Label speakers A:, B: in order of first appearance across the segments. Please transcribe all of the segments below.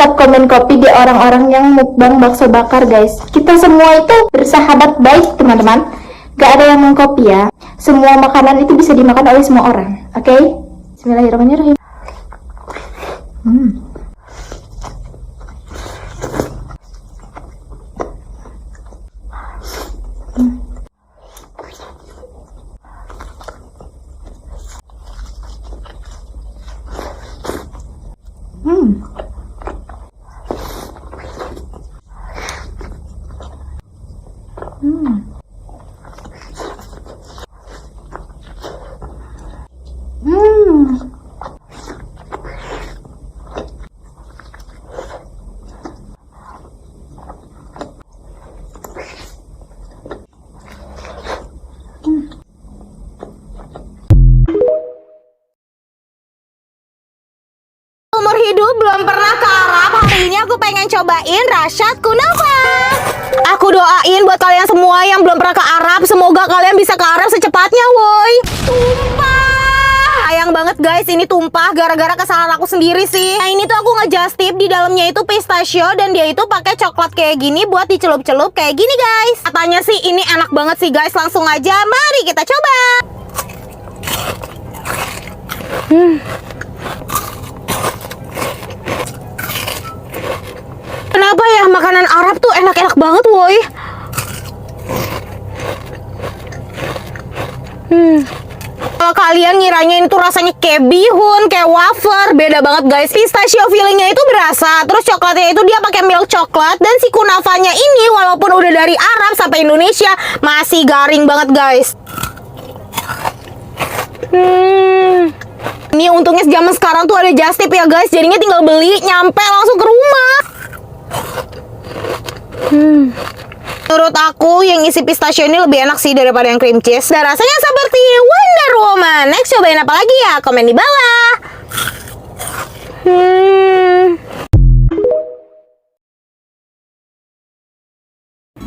A: tetap komen kopi di orang-orang yang mukbang bakso bakar guys. Kita semua itu bersahabat baik teman-teman. Gak ada yang mengkopi ya. Semua makanan itu bisa dimakan oleh semua orang. Oke? Bismillahirrahmanirrahim.
B: Umur hidup belum pernah ke Arab. Hari ini aku pengen cobain Rashad Kunafa. Aku doain buat kalian semua yang belum pernah ke Arab, semoga kalian bisa ke Arab secepatnya, woi. Tumpah. Sayang banget guys, ini tumpah gara-gara kesalahan aku sendiri sih. Nah, ini tuh aku nge-just tip, di dalamnya itu pistachio dan dia itu pakai coklat kayak gini buat dicelup-celup kayak gini guys. Katanya sih ini enak banget sih guys. Langsung aja mari kita coba. Kenapa ya makanan Arab tuh enak-enak banget woi. Kalau kalian ngiranya ini tuh rasanya kayak bihun, kayak wafer, beda banget guys. Pistachio fillingnya itu berasa, terus coklatnya itu dia pakai milk coklat, dan si kunafanya ini walaupun udah dari Arab sampai Indonesia masih garing banget guys. Ini untungnya zaman sekarang tuh ada just tip ya guys, jadinya tinggal beli nyampe langsung ke rumah. Menurut aku yang isi pistachio ini lebih enak sih daripada yang cream cheese. Dan rasanya seperti Wonder Woman. Next cobain apa lagi ya? Komen di bawah.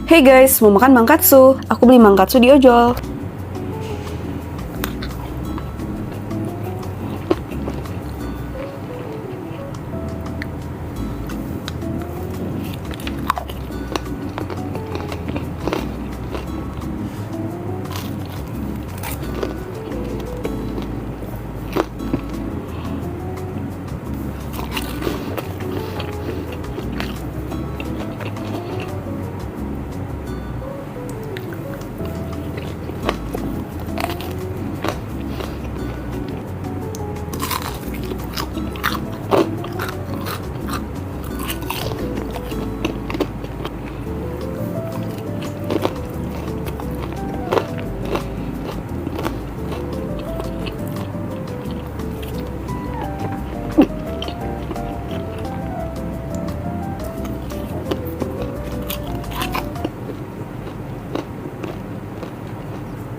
C: Hey guys, mau makan mangkatsu? Aku beli mangkatsu di ojol.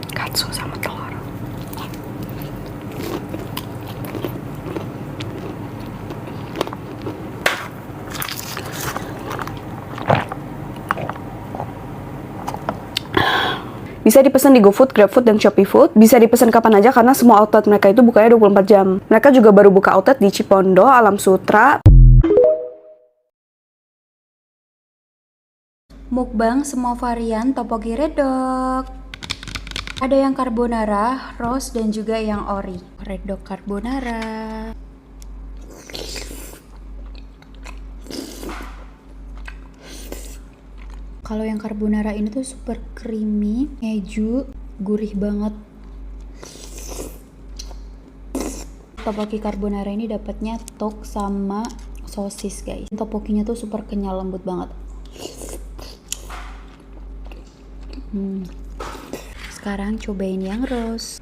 C: Katsu sama telur. Bisa dipesan di GoFood, GrabFood, dan ShopeeFood. Bisa dipesan kapan aja karena semua outlet mereka itu bukanya 24 jam. Mereka juga baru buka outlet di Cipondo, Alam Sutra.
D: Mukbang semua varian tteokbokki Reddok. Ada yang carbonara, roast, dan juga yang ori. Reddok carbonara. Kalau yang carbonara ini tuh super creamy, keju, gurih banget. Tteokbokki carbonara ini dapatnya tok sama sosis guys. Tteokbokkinya tuh super kenyal, lembut banget. Sekarang cobain yang roast.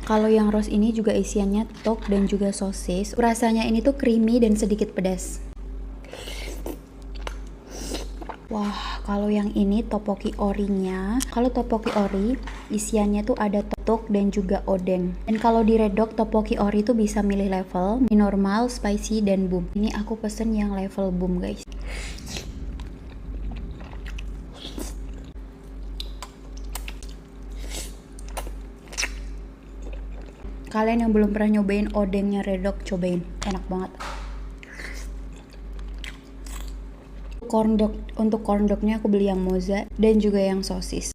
D: Kalau yang roast ini juga isiannya tok dan juga sosis. Rasanya ini tuh creamy dan sedikit pedas. Wah, kalau yang ini tteokbokki orinya. Kalau tteokbokki ori, isiannya tuh ada tok dan juga odeng. Dan kalau di Reddok, tteokbokki ori tuh bisa milih level, normal, spicy, dan boom. Ini aku pesen yang level boom guys. Kalian yang belum pernah nyobain odengnya Redok, cobain, enak banget. Untuk corn dognya aku beli yang moza dan juga yang sosis.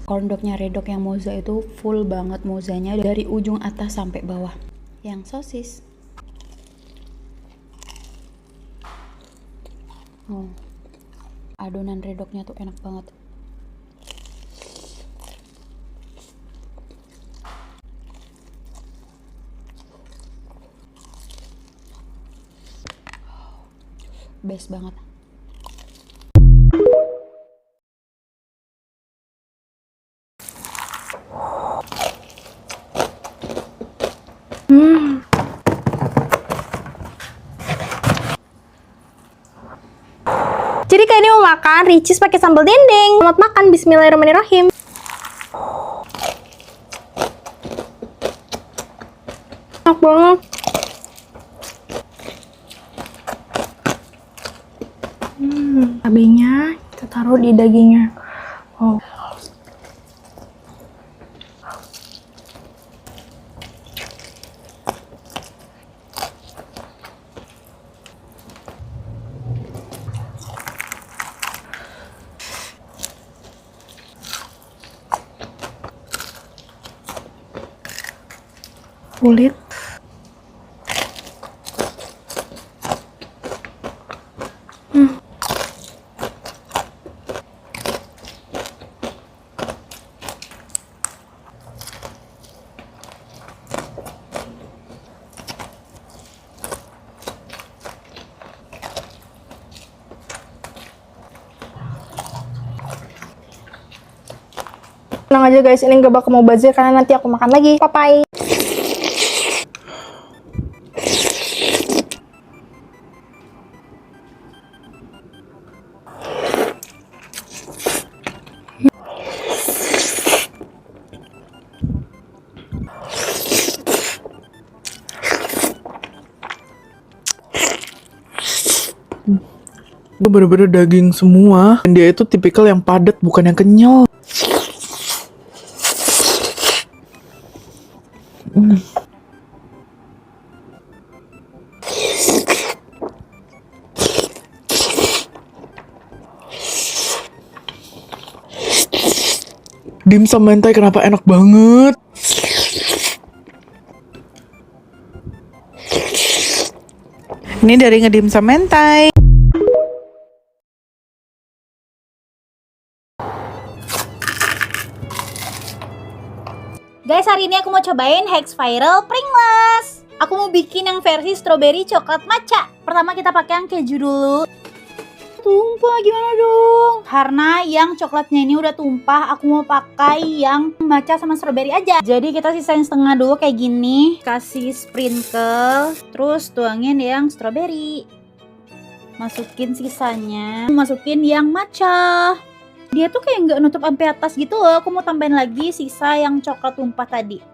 D: Corn dognya Redok yang moza itu full banget mozanya dari ujung atas sampai bawah. Yang sosis, adonan redoknya tuh enak banget. Best banget.
B: Jadi kayak ini mau makan ricis pakai sambal dendeng. Selamat makan, bismillahirrahmanirrahim. Enak banget. Cabenya kita taruh di dagingnya. Oh. Kulit. Tenang aja guys, ini gak bakal mau bazir karena nanti aku makan lagi. Bye-bye.
E: Itu bener-bener daging semua. Dan dia itu tipikal yang padat, bukan yang kenyal. Dimsum mentai kenapa enak banget. Ini dari ngedimsum mentai.
B: Guys, hari ini aku mau cobain Hex Viral Pringles. Aku mau bikin yang versi strawberry coklat matcha. Pertama kita pakai yang keju dulu. Tumpah gimana dong? Karena yang coklatnya ini udah tumpah, aku mau pakai yang matcha sama strawberry aja. Jadi kita sisain setengah dulu kayak gini. Kasih sprinkle, terus tuangin yang strawberry. Masukin sisanya, masukin yang matcha. Dia tuh kayak nggak nutup sampai atas gitu loh. Aku mau tambahin lagi sisa yang coklat tumpah tadi.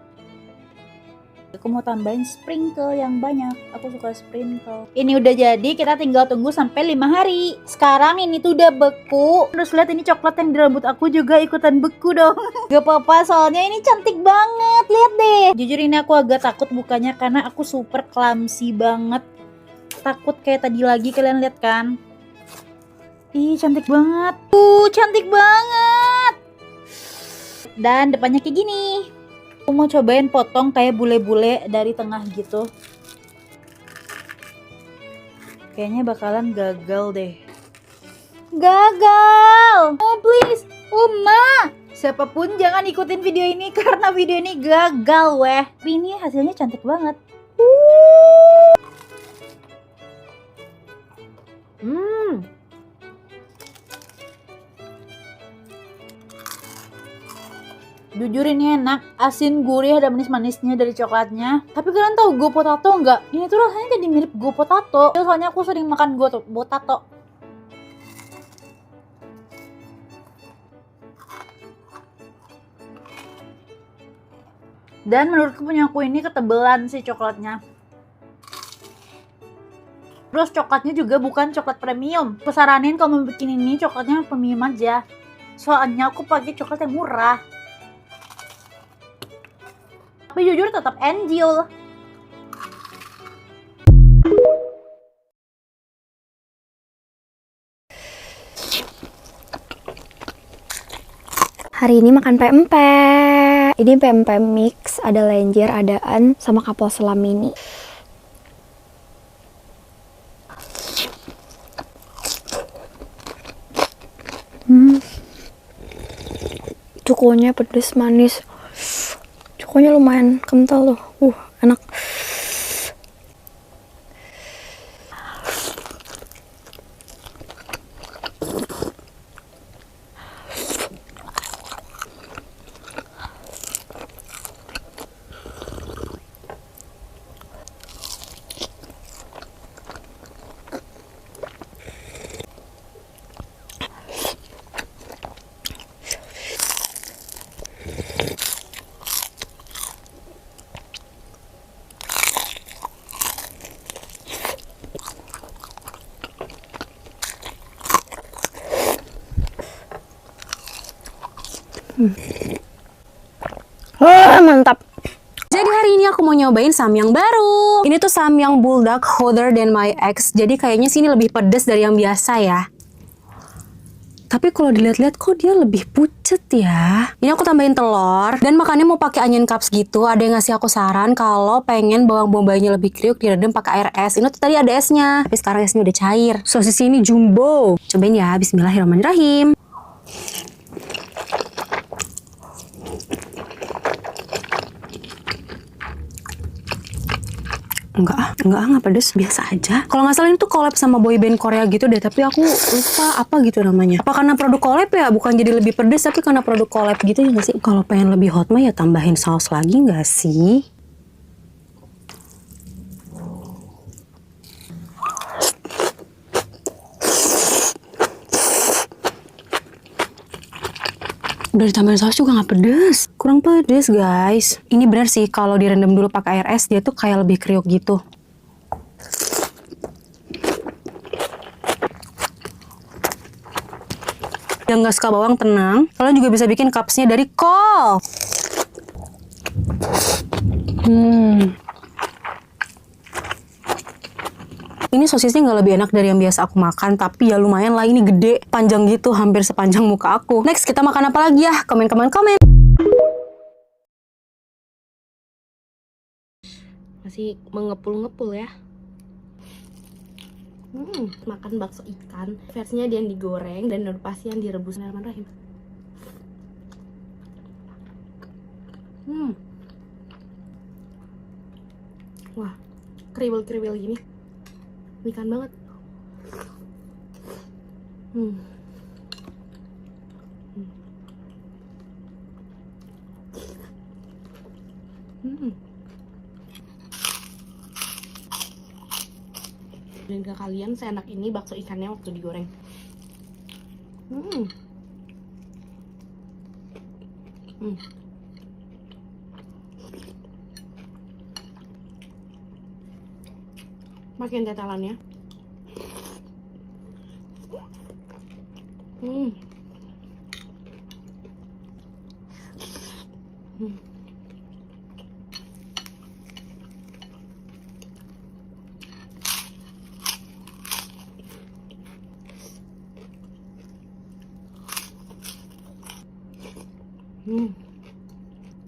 B: Aku mau tambahin sprinkle yang banyak. Aku suka sprinkle. Ini udah jadi, kita tinggal tunggu sampai 5 hari. Sekarang ini tuh udah beku. Terus lihat ini coklat yang di rambut aku juga ikutan beku dong. Gak apa-apa, soalnya ini cantik banget. Lihat deh. Jujur ini aku agak takut bukanya karena aku super clumsy banget. Takut kayak tadi lagi, kalian lihat kan? Ih, cantik banget. Cantik banget. Dan depannya kayak gini. Aku mau cobain potong kayak bule-bule dari tengah gitu. Kayaknya bakalan gagal deh. Gagal! Oh please, Ma. Siapapun jangan ikutin video ini karena video ini gagal weh. Tapi ini hasilnya cantik banget. Jujur ini enak, asin, gurih, ada manis-manisnya dari coklatnya. Tapi kalian tahu go potato nggak? Ini tuh rasanya jadi mirip go potato. Soalnya aku sering makan go potato. Dan menurutku punya aku ini ketebelan sih coklatnya.
F: Terus coklatnya juga bukan coklat premium. Aku saranin kalau mau bikin ini coklatnya premium aja. Soalnya aku pakai coklat yang murah. Tapi jujur tetap Angel.
G: Hari ini makan pempek. Ini pempek mix, ada lenjer, adaan, sama kapal selam mini. Cukonya pedes manis. Cukonya lumayan kental tuh. Enak. Mantap.
B: Jadi hari ini aku mau nyobain samyang baru. Ini tuh samyang bulldog hotter than my ex. Jadi kayaknya sini lebih pedas dari yang biasa ya. Tapi kalau dilihat-lihat kok dia lebih pucet ya. Ini aku tambahin telur dan makannya mau pakai onion cups gitu. Ada yang ngasih aku saran kalau pengen bawang bombaynya lebih kriuk direndam pakai air es. Ini tuh tadi ada esnya, tapi sekarang esnya udah cair. Sosis ini jumbo. Cobain ya. Bismillahirrahmanirrahim. Enggak pedes, biasa aja. Kalau nggak salah ini tuh collab sama boyband Korea gitu deh, tapi aku lupa apa gitu namanya. Apa karena produk collab ya, bukan jadi lebih pedes, tapi karena produk collab gitu ya nggak sih? Kalau pengen lebih hot mah ya tambahin saus lagi nggak sih? Udah ditambahin saus juga nggak pedes. Kurang pedes guys. Ini benar sih kalau direndam dulu pakai air es dia tuh kayak lebih kriuk gitu. Yang nggak suka bawang tenang. Kalian juga bisa bikin cupsnya dari kol. Ini sosisnya nggak lebih enak dari yang biasa aku makan, tapi ya lumayan lah, ini gede, panjang gitu, hampir sepanjang muka aku. Next, kita makan apa lagi ya? Komen. Masih mengepul-ngepul ya. Makan bakso ikan, versinya dia yang digoreng dan pasti yang direbus. Bismillahirrahmanirrahim. Wah, kriwil-kriwil gini. Ikan banget. Dan ke kalian seenak ini bakso ikannya waktu digoreng. Makin tetelannya.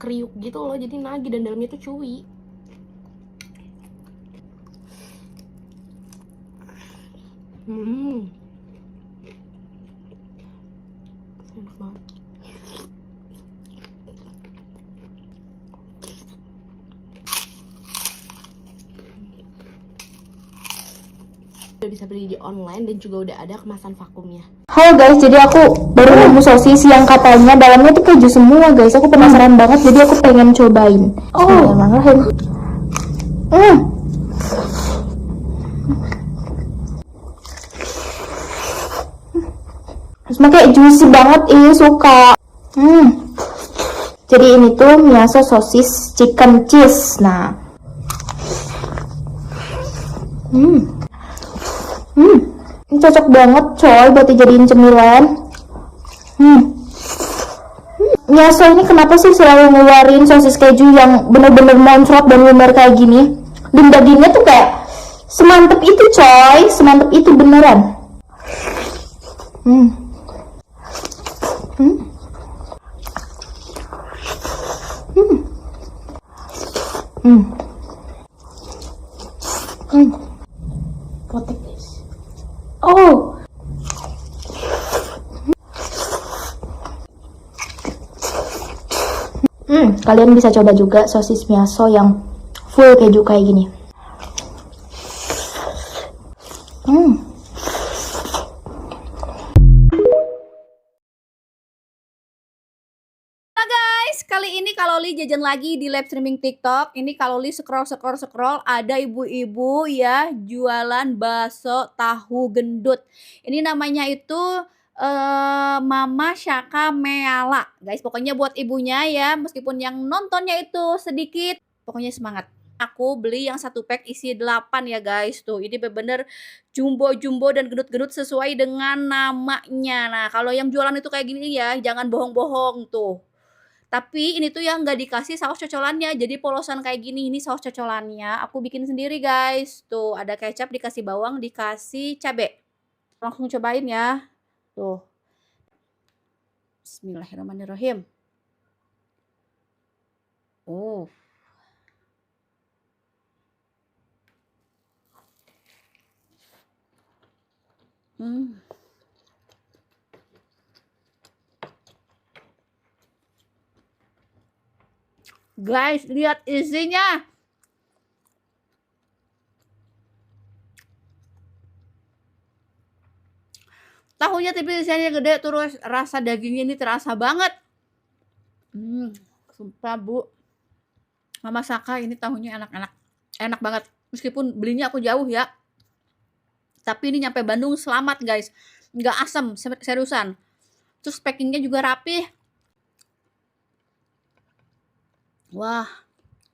B: Kriuk gitu loh, jadi nagih dan dalamnya tuh chewy. Enak banget. Udah bisa beli di online dan juga udah ada kemasan vakumnya.
A: Halo guys, jadi aku baru nemu sosis yang katanya dalamnya tuh keju semua guys. Aku penasaran banget, jadi aku pengen cobain. Bismillahirrahmanirrahim. Terus kayak juicy banget, suka. Jadi ini tuh miso sosis chicken cheese. Nah, Ini cocok banget coy buat dijadiin cemilan. Miaso ini kenapa sih selalu ngeluarin sosis keju yang bener-bener moncrot dan lumer kayak gini? Dan dagingnya tuh kayak semantep itu coy, semantep itu beneran. Potek guys. Oh. Kalian bisa coba juga sosis miaso yang full keju kayak gini.
H: Kali ini Kaloli jajan lagi di live streaming TikTok. Ini Kaloli scroll ada ibu-ibu ya jualan bakso tahu gendut. Ini namanya itu Mama Syaka Meala. Guys, pokoknya buat ibunya ya, meskipun yang nontonnya itu sedikit, pokoknya semangat. Aku beli yang 1 pack isi 8 ya guys. Tuh, ini bener-bener jumbo-jumbo dan gendut-gendut sesuai dengan namanya. Nah, kalau yang jualan itu kayak gini ya, jangan bohong-bohong tuh. Tapi ini tuh yang nggak dikasih saus cocolannya, jadi polosan kayak gini. Ini saus cocolannya, aku bikin sendiri guys. Tuh, ada kecap, dikasih bawang, dikasih cabe. Langsung cobain ya. Tuh. Bismillahirrahmanirrahim. Oh. Guys, lihat isinya. Tahunya tipis, isinya gede, terus rasa dagingnya ini terasa banget. Sumpah bu, Mama Saka ini tahunya enak-enak, enak banget. Meskipun belinya aku jauh ya, tapi ini nyampe Bandung selamat guys, nggak asam, seriusan. Terus packingnya juga rapih. Wah,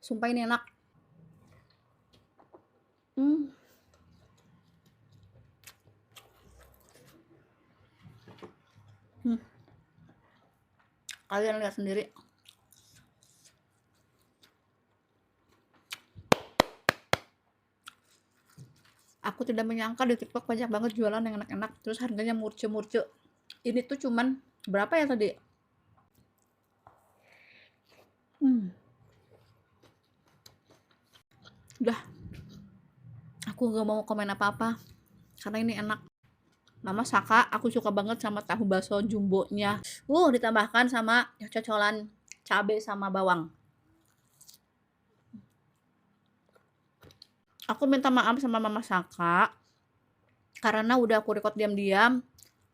H: sumpah ini enak. Kalian lihat sendiri. Aku tidak menyangka di TikTok banyak banget jualan yang enak-enak, terus harganya murce-murce. Ini tuh cuman berapa ya tadi? Udah, aku gak mau komen apa-apa karena ini enak. Mama Saka, aku suka banget sama tahu bakso jumbonya. Ditambahkan sama cocolan cabai sama bawang. Aku minta maaf sama Mama Saka karena udah aku record diam-diam.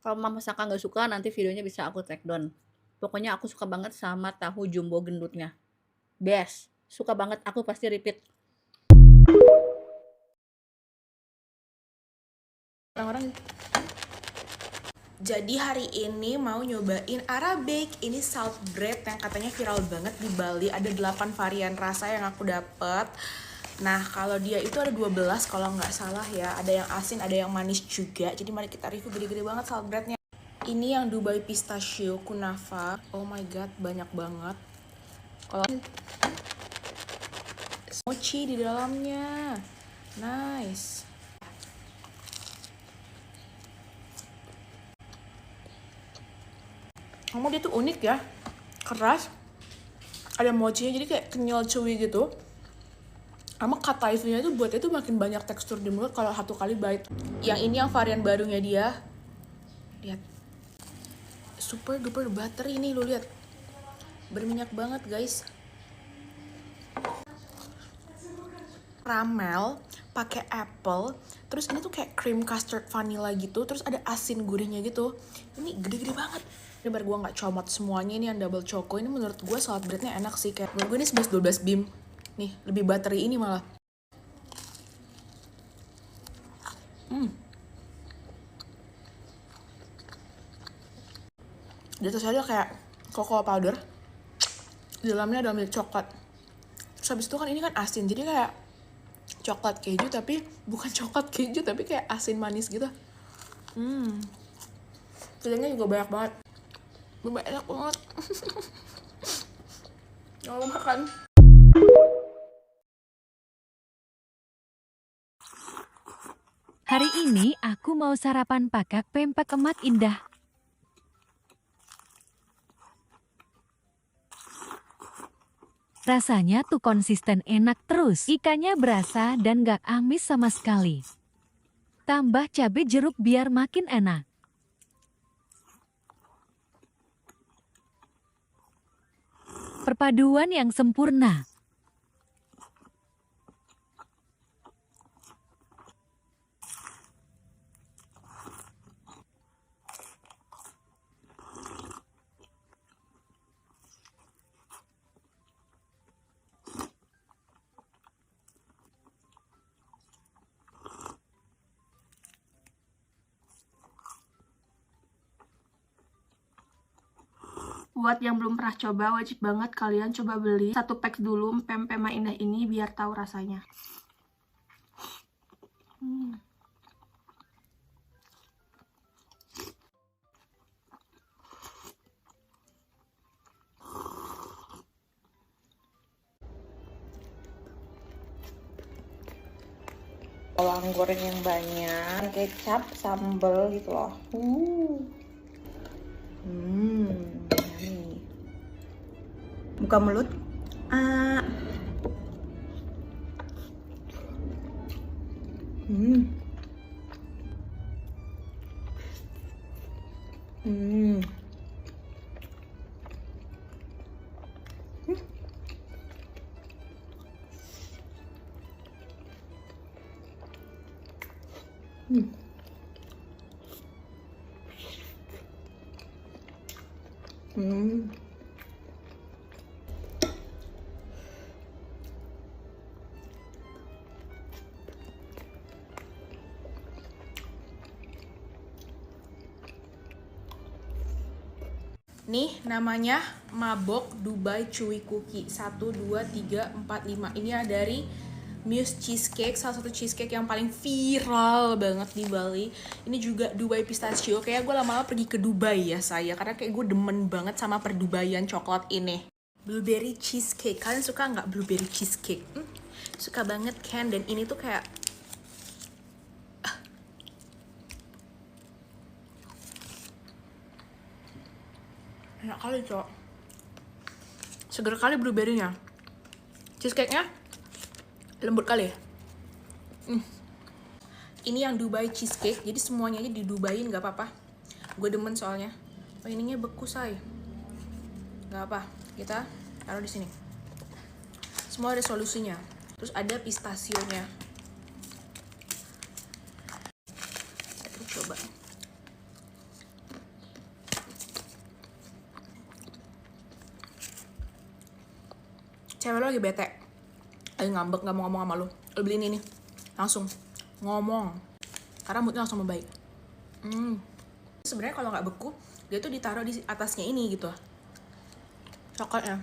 H: Kalau Mama Saka nggak suka, nanti videonya bisa aku take down. Pokoknya aku suka banget sama tahu jumbo gendutnya. Best, suka banget, aku pasti repeat. Orang-orang.
I: Jadi hari ini mau nyobain Arabic. Ini salt bread yang katanya viral banget di Bali. Ada 8 varian rasa yang aku dapet. Nah, kalau dia itu ada 12 kalau nggak salah ya. Ada yang asin, ada yang manis juga. Jadi mari kita review, gede-gede banget salt breadnya. Ini yang Dubai pistachio kunafa. Oh my god, banyak banget. Kalau mochi di dalamnya. Nice. Kamu dia tuh unik ya, keras, ada mochinya jadi kayak kenyal chewy gitu. Sama kataifinya itu buatnya tuh makin banyak tekstur di mulut kalau satu kali bite. Yang ini yang varian barunya dia, lihat, super duper buttery nih, lu lihat, berminyak banget guys. Caramel, pakai apple, terus ini tuh kayak cream custard vanilla gitu, terus ada asin gurihnya gitu. Ini gede-gede banget. Ini biar gue gak comot semuanya, ini yang double choco. Ini menurut gue salad breadnya enak sih. Kayak menurut gue ini 11-12 bim. Nih, lebih buttery ini malah. Di atasnya ada kayak cocoa powder. Di dalamnya ada milk coklat. Terus habis itu kan ini kan asin, jadi kayak coklat keju tapi bukan coklat keju tapi kayak asin manis gitu. Fillingnya juga banyak banget. Enak banget. Jangan lupa makan.
J: Hari ini aku mau sarapan pakak pempek emat indah. Rasanya tuh konsisten enak terus. Ikannya berasa dan gak amis sama sekali. Tambah cabai jeruk biar makin enak. Perpaduan yang sempurna.
C: Buat yang belum pernah coba, wajib banget kalian coba beli 1 pack dulu pempek Ma Indah ini biar tahu rasanya.
I: Bawang goreng yang banyak, kecap, sambal gitu loh. Yummy.
C: Buka mulut.
I: Nih namanya Mabok Dubai Chewy Cookie 1, 2, 3, 4, 5. Ini dari Muse Cheesecake, salah satu cheesecake yang paling viral banget di Bali. Ini juga Dubai Pistachio. Kayak gue lama-lama pergi ke Dubai ya saya, karena kayak gue demen banget sama perdubaian coklat ini. Blueberry cheesecake, kalian suka nggak blueberry cheesecake? Suka banget kan? Dan ini tuh kayak enak kali cok, seger kali blueberry-nya. Cheesecake-nya lembut kali ya. Ini yang Dubai cheesecake, jadi semuanya aja di Dubain nggak apa-apa. Gue demen soalnya. Oh ininya beku say, nggak apa, kita taruh di sini. Semua ada solusinya. Terus ada pistasionya. Kita coba. Cewek lo lagi bete, lagi ngambek, gak mau ngomong sama lo beli ini nih, langsung ngomong, karena moodnya langsung membaik. Sebenarnya kalau nggak beku, dia tuh ditaruh di atasnya ini gitu, coklatnya.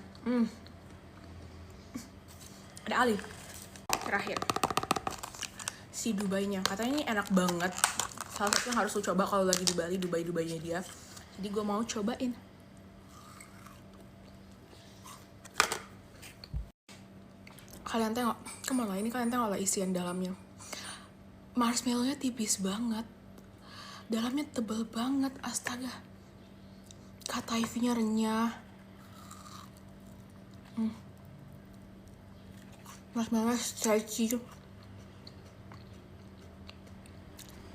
I: Ada Ali. Terakhir, si Dubainya, katanya ini enak banget. Salah satu yang harus lo coba kalau lagi di Bali, Dubainya dia. Jadi gue mau cobain. Kalian tengok, kemana ini kalian tengok lah isian dalamnya. Marshmallow-nya tipis banget, dalamnya tebel banget, astaga. Kataifinya renyah. Marshmallow-nya stretchy.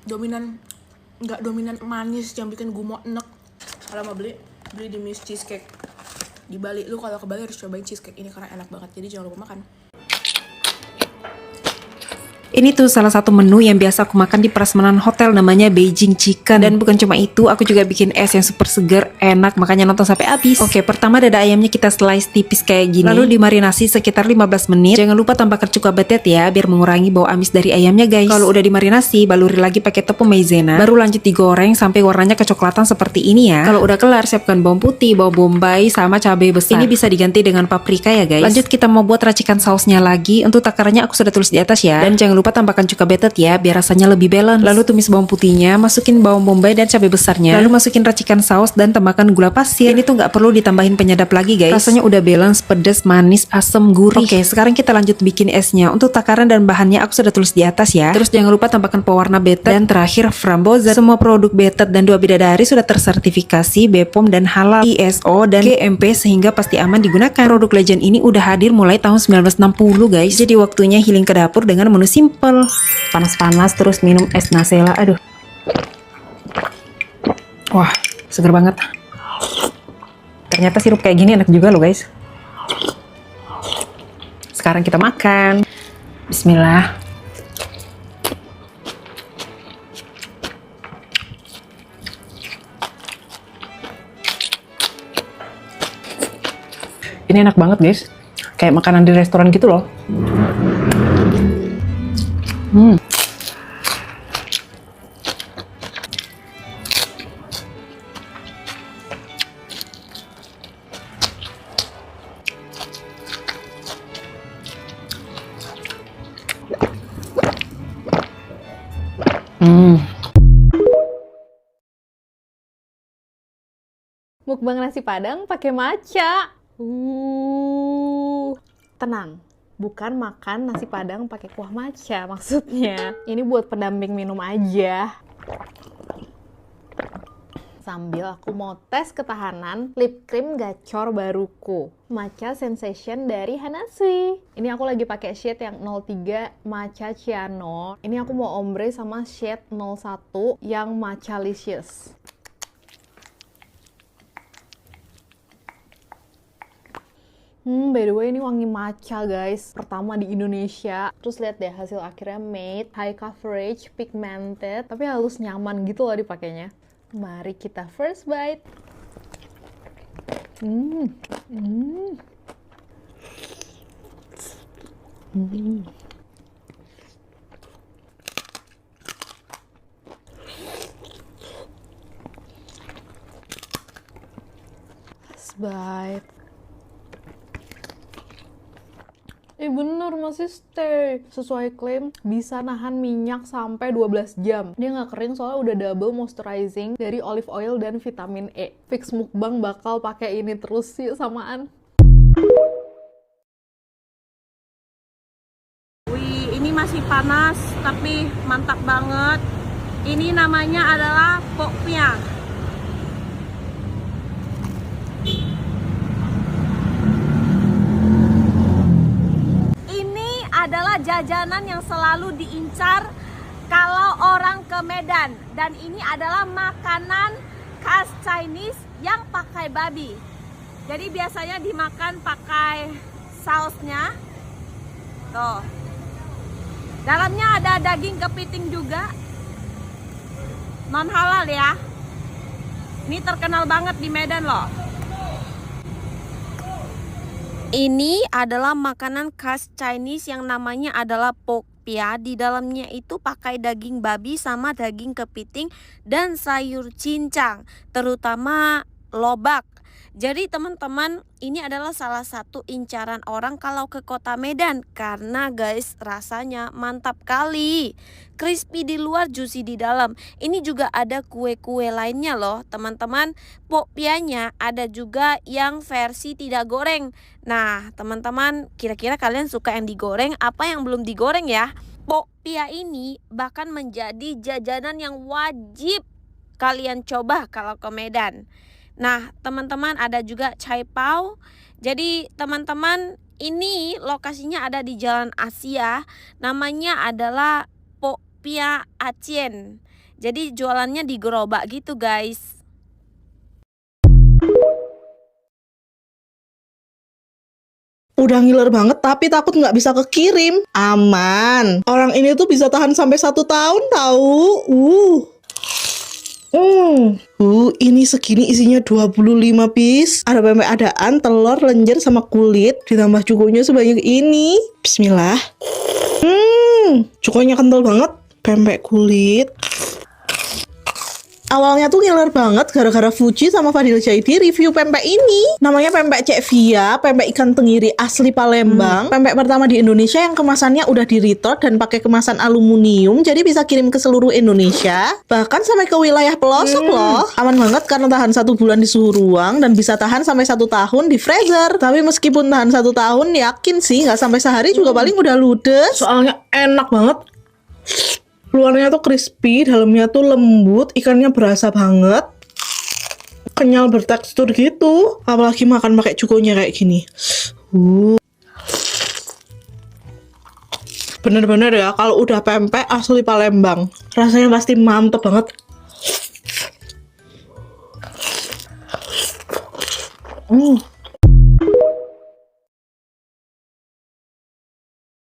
I: Nggak dominan manis yang bikin gue mau enek. Kalau mau beli di Muse Cheesecake. Di Bali, lu kalau ke Bali harus cobain cheesecake ini karena enak banget. Jadi jangan lupa makan.
K: Ini tuh salah satu menu yang biasa aku makan di prasmanan hotel, namanya Beijing Chicken. Dan bukan cuma itu, aku juga bikin es yang super seger, enak, makanya nonton sampai habis. Oke, pertama dada ayamnya kita slice tipis kayak gini, lalu dimarinasi sekitar 15 menit. Jangan lupa tambahkan cuka betet ya, biar mengurangi bau amis dari ayamnya guys. Kalau udah dimarinasi, baluri lagi pakai tepung maizena, baru lanjut digoreng sampai warnanya kecoklatan seperti ini ya. Kalau udah kelar, siapkan bawang putih, bawang bombay, sama cabai besar. Ini bisa diganti dengan paprika ya guys. Lanjut kita mau buat racikan sausnya lagi. Untuk takarannya aku sudah tulis di atas ya. Dan jangan lupa tambahkan cuka betet ya, biar rasanya lebih balance. Lalu tumis bawang putihnya, masukin bawang bombay dan cabai besarnya. Lalu masukin racikan saus dan tambahkan gula pasir. Ini tuh nggak perlu ditambahin penyedap lagi guys. Rasanya udah balance, pedas, manis, asam, gurih. Oke, sekarang kita lanjut bikin esnya. Untuk takaran dan bahannya aku sudah tulis di atas ya. Terus jangan lupa tambahkan pewarna betet dan terakhir frambozen. Semua produk betet dan 2 bidadari sudah tersertifikasi BPOM dan halal, ISO dan GMP sehingga pasti aman digunakan. Produk legend ini udah hadir mulai tahun 1960 guys. Jadi waktunya healing ke dapur dengan menu simple. Panas-panas terus minum es Nacella. Aduh. Wah, seger banget. Ternyata sirup kayak gini enak juga loh guys. Sekarang kita makan. Bismillah. Ini enak banget guys. Kayak makanan di restoran gitu loh.
L: Mukbang nasi padang pakai matcha. Tenang, bukan makan nasi padang pakai kuah matcha maksudnya. Ini buat pendamping minum aja. Sambil aku mau tes ketahanan lip cream gacor baruku, Matcha Sensation dari Hanasui. Ini aku lagi pakai shade yang 03 Matcha Ciano. Ini aku mau ombre sama shade 01 yang Matcha Licious. By the way ini wangi matcha guys, pertama di Indonesia. Terus lihat deh hasil akhirnya, matte, high coverage, pigmented, tapi halus nyaman gitu loh dipakainya. Mari kita first bite. First bite. Bener masih stay. Sesuai klaim bisa nahan minyak sampai 12 jam. Dia nggak kering soalnya udah double moisturizing dari olive oil dan vitamin E. Fix mukbang bakal pakai ini terus sih samaan.
B: Wih, ini masih panas tapi mantap banget. Ini namanya adalah pokpia. Adalah jajanan yang selalu diincar kalau orang ke Medan, dan ini adalah makanan khas Chinese yang pakai babi. Jadi biasanya dimakan pakai sausnya. Tuh. Dalamnya ada daging kepiting juga. Non halal ya. Ini terkenal banget di Medan loh. Ini adalah makanan khas Chinese yang namanya adalah pokpia. Di dalamnya itu pakai daging babi sama daging kepiting dan sayur cincang, terutama lobak. Jadi teman-teman, ini adalah salah satu incaran orang kalau ke kota Medan karena guys rasanya mantap kali. Crispy di luar, juicy di dalam. Ini juga ada kue-kue lainnya loh teman-teman. Pokpianya ada juga yang versi tidak goreng. Nah teman-teman, kira-kira kalian suka yang digoreng apa yang belum digoreng ya? Pokpia ini bahkan menjadi jajanan yang wajib kalian coba kalau ke Medan. Nah teman-teman, ada juga cai pao. Jadi teman-teman, ini lokasinya ada di Jalan Asia. Namanya adalah Pokpia Acien. Jadi jualannya di gerobak gitu guys.
M: Udah ngiler banget tapi takut nggak bisa kekirim. Aman. Orang ini tuh bisa tahan sampai 1 tahun tahu. Ini segini isinya 25 piece. Ada pempek adaan, telur, lenjer, sama kulit. Ditambah cukunya sebanyak ini. Bismillah. Cukunya kental banget. Pempek kulit. Awalnya tuh ngiler banget gara-gara Fuji sama Fadil Jaidi review pempek ini. Namanya pempek Cek Via, pempek ikan tenggiri asli Palembang. Pempek pertama di Indonesia yang kemasannya udah di-retort dan pakai kemasan aluminium, jadi bisa kirim ke seluruh Indonesia, bahkan sampai ke wilayah pelosok loh. Aman banget karena tahan 1 bulan di suhu ruang dan bisa tahan sampai 1 tahun di freezer. Tapi meskipun tahan 1 tahun, yakin sih nggak sampai sehari juga paling udah ludes. Soalnya enak banget. Luarnya tuh crispy, dalamnya tuh lembut, ikannya berasa banget, kenyal bertekstur gitu. Apalagi makan pakai cukonya kayak gini. Bener-bener ya, kalau udah pempek asli Palembang, rasanya pasti mantep banget.